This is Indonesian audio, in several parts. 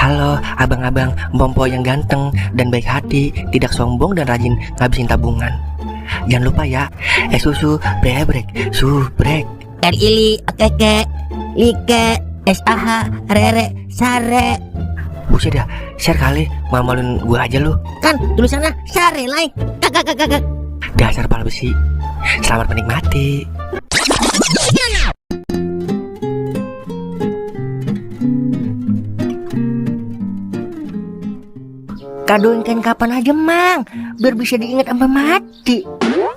Halo abang-abang Bompo yang ganteng dan baik hati, tidak sombong dan rajin ngabisin tabungan. Jangan lupa ya, susu brebrek, subrek. Ili, okeke, like, SAH, rere, sare. Buset dah, share kali, malu-maluin gua aja lu. Kan tulisannya sare, like. Kakak. Dasar pala besi. Selamat menikmati. Kadoin kapan aja, Mang, biar bisa diingat sampai mati.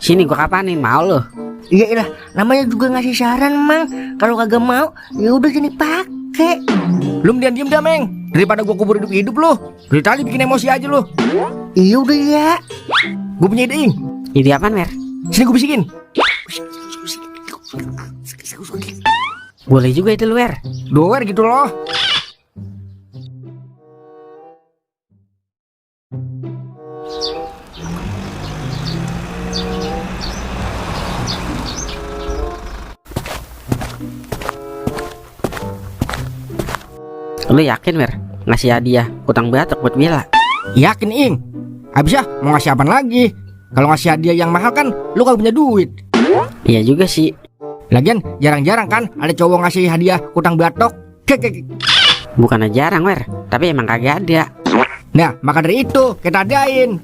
Sini gua kapanin, mau lo? Iya lah, namanya juga ngasih saran, Mang. Kalau kagak mau, ya udah jadi pakai. Lu diam dah, Meng. Daripada gua kubur hidup lu. Dari tadi bikin emosi aja lu. Iya udah ya. Gua punya ide, Ing. Ide apaan, Mer? Sini gua bisikin. Boleh juga itu lu, Wer. Doer gitu loh. Lu yakin, Mer? Ngasih hadiah utang batok buat Bella? Yakin, Ing. Habis ya mau ngasih apaan lagi? Kalau ngasih hadiah yang mahal kan lu kagak punya duit. Iya juga sih. Lagian jarang-jarang kan ada cowok ngasih hadiah utang batok. Bukannya jarang, Wer, tapi emang kagak ada. Nah, maka dari itu kita adain.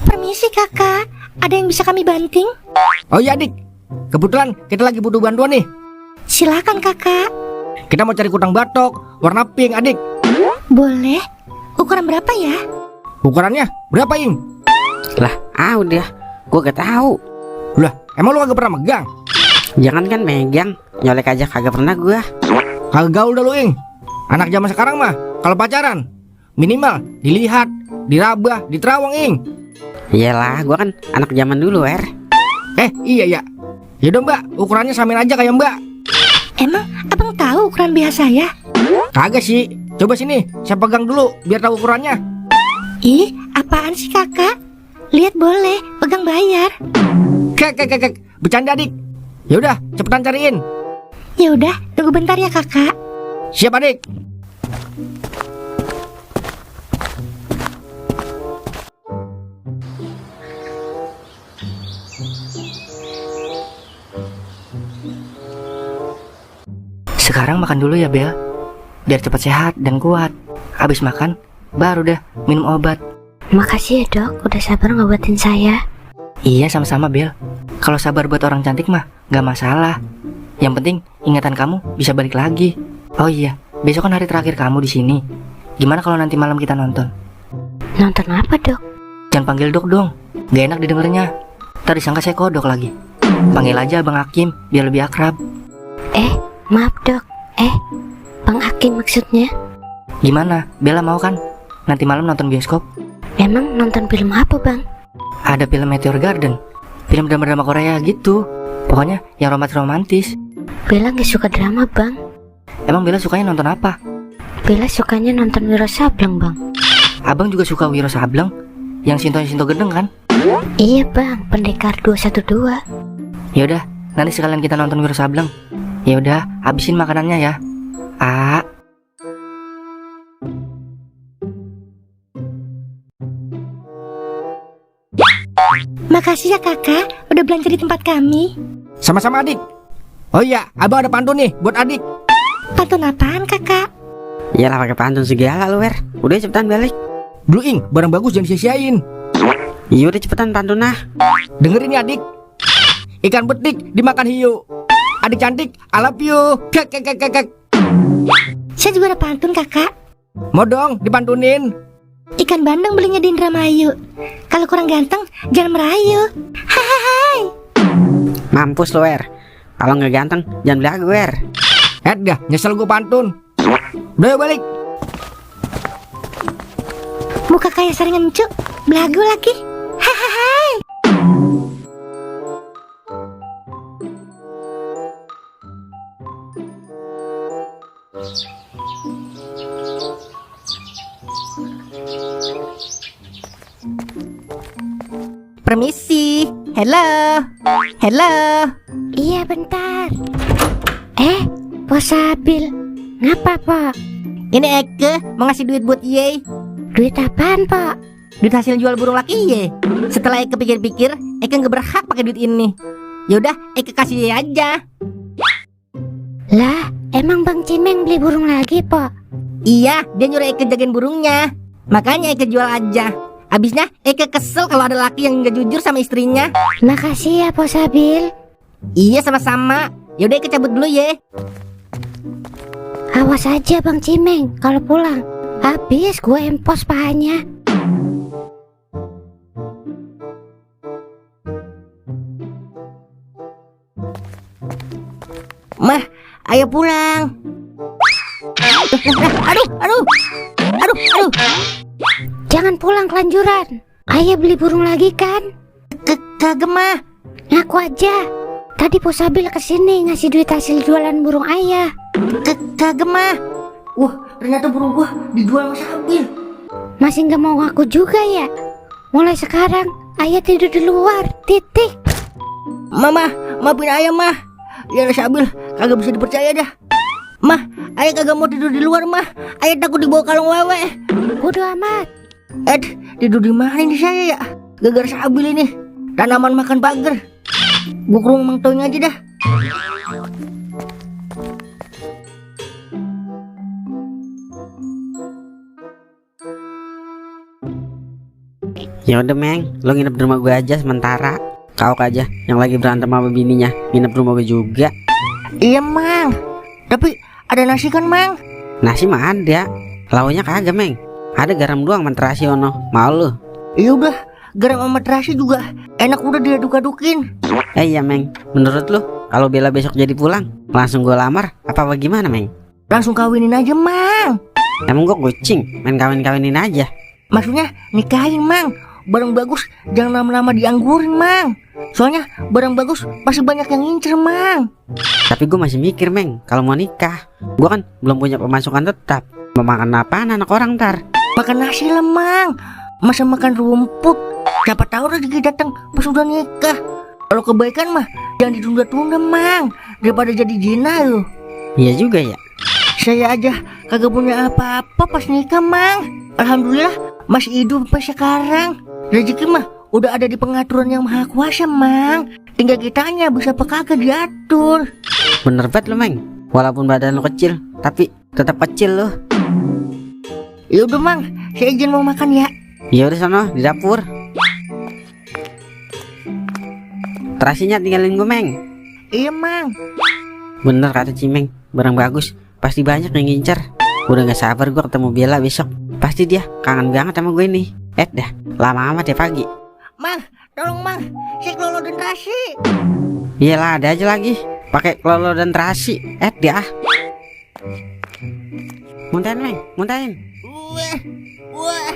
Permisi kakak, ada yang bisa kami banting? Oh iya, Dik. Kebetulan kita lagi butuh bantuan nih. Silakan kakak. Kita mau cari kutang batok warna pink, Adik. Boleh. Ukuran berapa ya? Ukurannya berapa, Ing? Lah, udah. Gua gak tahu. Lah, emang lu kagak pernah megang? Jangan kan megang, nyolek aja kagak pernah gua. Kagak gaul dah lu, Ing. Anak zaman sekarang mah kalau pacaran minimal dilihat, diraba, diterawang, Ing. Iyalah, gua kan anak zaman dulu, Wer. Iya ya. Yaudah, Mbak, ukurannya samain aja kayak Mbak. Emang abang tahu ukuran BH saya? Kagak sih. Coba sini, saya pegang dulu biar tahu ukurannya. Ih, apaan sih kakak? Lihat boleh, pegang bayar. Kek. Bercanda, Adik. Yaudah, cepetan cariin. Ya udah, tunggu bentar ya kakak. Siap, Adik. Sekarang makan dulu ya Bel, biar cepat sehat dan kuat. Habis makan, baru deh minum obat. Makasih ya dok, udah sabar ngobatin saya. Iya sama-sama Bel. Kalau sabar buat orang cantik mah gak masalah. Yang penting ingatan kamu bisa balik lagi. Oh iya, besok kan hari terakhir kamu di sini. Gimana kalau nanti malam kita nonton? Nonton apa dok? Jangan panggil dok dong, gak enak didengarnya. Tadi sangka saya kodok lagi. Panggil aja Bang Hakim biar lebih akrab. Maaf dok, Bang Hakim maksudnya. Gimana, Bella mau kan? Nanti malam nonton bioskop. Emang nonton film apa bang? Ada film Meteor Garden, film drama-drama Korea gitu. Pokoknya yang romantis-romantis. Bella gak suka drama bang. Emang Bella sukanya nonton apa? Bella sukanya nonton Wiro Sableng bang. Abang juga suka Wiro Sableng? Yang Sinto Gedeng kan? Iya bang, Pendekar 212. Yaudah, nanti sekalian kita nonton Wiro Sableng. Yaudah, habisin makanannya ya. Makasih ya kakak, udah belanja di tempat kami. Sama-sama, Adik. Oh iya, Abang ada pantun nih buat Adik. Pantun apaan kakak? Iyalah pakai pantun segala lu, Wer. Udah cepetan balik. Blue Ing, barang bagus jangan sia-siain. Iya udah cepetan pantun nah. Dengerin ya, Adik. Ikan betik dimakan hiu. Adik cantik, I love you. Kek. Saya juga ada pantun kakak. Mau dong dipantunin. Ikan bandeng belinya di Indramayu. Kalau kurang ganteng, jangan merayu. Hai. Mampus lu, Wer. Kalau nggak ganteng, jangan belagu, Wer. Dah, nyesel gue pantun. Udah balik. Muka kayak sering encuk, belagu lagi. Hai. Permisi. Hello. Iya bentar. Bos Sabil, Ngapa, Pak? Ini Eke mau ngasih duit buat Ye. Duit apaan, Pak? Duit hasil jual burung laki Ye. Setelah Eke pikir-pikir, Eke nggak berhak pakai duit ini. Yaudah, Eke kasih Ye aja. Lah, emang Bang Cimeng beli burung lagi, Pak? Iya, dia nyuruh Eke jagain burungnya. Makanya Eke jual aja. Abisnya Eke kesel kalau ada laki yang nggak jujur sama istrinya. Makasih ya, Pak Sabil. Iya, sama-sama. Yaudah Eke cabut dulu Ye. Awas aja Bang Cimeng kalau pulang. Habis gue empos pahanya. Mah, ayo pulang. Aduh. Jangan pulang kelanjuran. Ayah beli burung lagi kan? Kagak mah. Ngaku aja. Tadi Pak Sabil kesini ngasih duit hasil jualan burung ayah. Kagak mah. Wah, ternyata burung gua dijual sama Sabil. Masih nggak mau ngaku juga ya? Mulai sekarang ayah tidur di luar. Titik. Mama, maafin ayah mah. Ya Sabil, kagak bisa dipercaya dah. Mah, ayah kagak mau tidur di luar mah. Ayah takut dibawa kalung wewe. Bodoh amat. Tidur di mana ini saya ya? Gara-gara Sabil ini. Tanaman makan pagar. Gua ke rumah Mang Toing aja dah. Ya udah Meng, lo nginep di rumah gue aja sementara. Kau aja yang lagi berantem sama bininya nginep di rumah gue juga. Iya Mang. Tapi ada nasi kan Mang? Nasi mah ada, lauknya kagak Meng. Ada garam doang sama terasi ono. Mau lu? Iya udah, garam sama terasi juga enak udah diaduk-adukin. Iya Meng, menurut lu kalau Bella besok jadi pulang langsung gue lamar apa bagaimana Meng? Langsung kawinin aja Mang. Emang gue kucing main kawin-kawinin aja. Maksudnya nikahin Mang. Barang bagus jangan lama-lama dianggurin Mang. Soalnya barang bagus pasti banyak yang ngincer Mang. Tapi gue masih mikir Meng, kalau mau nikah gue kan belum punya pemasukan tetap. Mau makan apaan anak orang ntar? Makan nasi lah Mang. Masa makan rumput? Siapa tahu rezeki datang pas udah nikah. Kalau kebaikan mah jangan ditunda-tunda Mang. Daripada jadi zina loh. Iya juga ya. Saya aja kagak punya apa-apa pas nikah Mang. Alhamdulillah masih hidup sampai sekarang. Rezeki mah udah ada di pengaturan yang maha kuasa Mang. Tinggal kitanya bisa apa kagak diatur. Bener banget lo Meng. Walaupun badan lo kecil, tapi tetap kecil lo. Ya udah Mang, saya izin mau makan ya. Ya udah sono di dapur. Terasinya tinggalin gue Meng. Iya Mang. Bener kata Cimeng, barang bagus pasti banyak yang ngincer. Udah gak sabar gue ketemu Bella besok. Pasti dia kangen banget sama gue nih. Dah lama amat ya pagi. Mang, tolong Mang, saya kelolo dan terasi. Iyalah ada aja lagi pakai kelolo dan terasi. Dia muntahin Meng, muntahin. Wah.